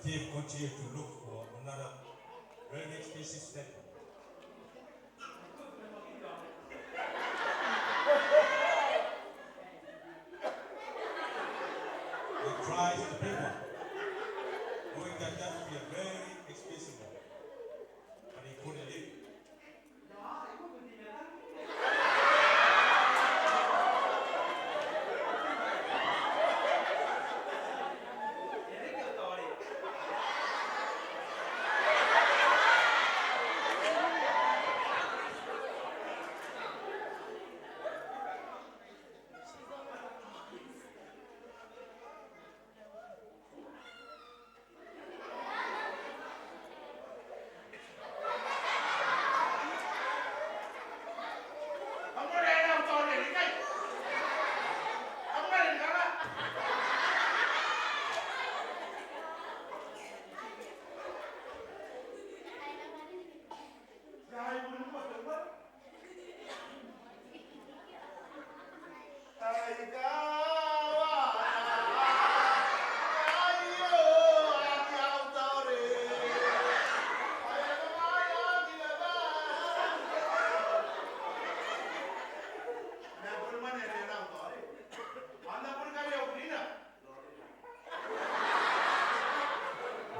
team continue to look for another very expensive statue. They tried the big one, knowing that that would be a very expensive one, but he couldn't live.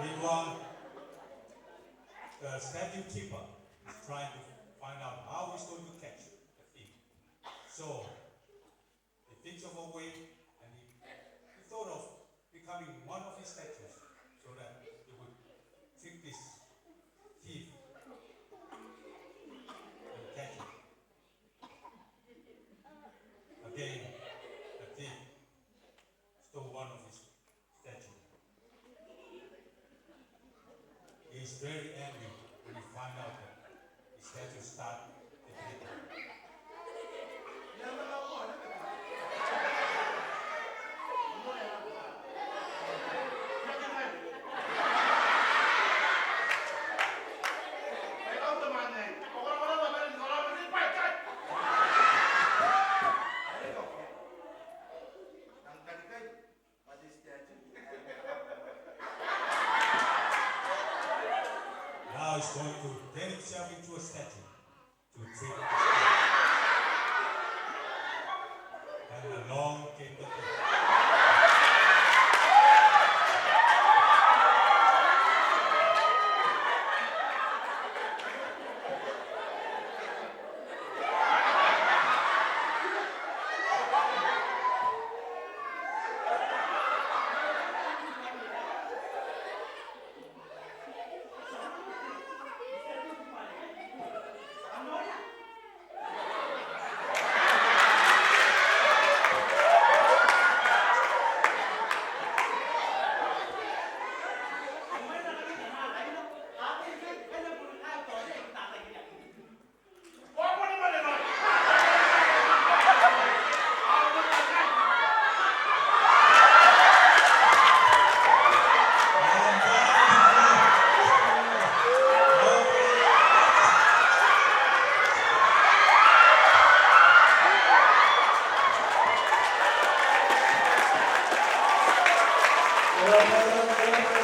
Meanwhile, the statue keeper is trying to find out how he's going to catch the thief. So he thinks of a way, and he thought of becoming one of his statues so that he would trick this thief and catch him. Again, the thief stole one of his statues. He is very angry when he finds out that his statue started deflating. Now he's going to turn himself into a statue to trick the and along came the thief. Gracias.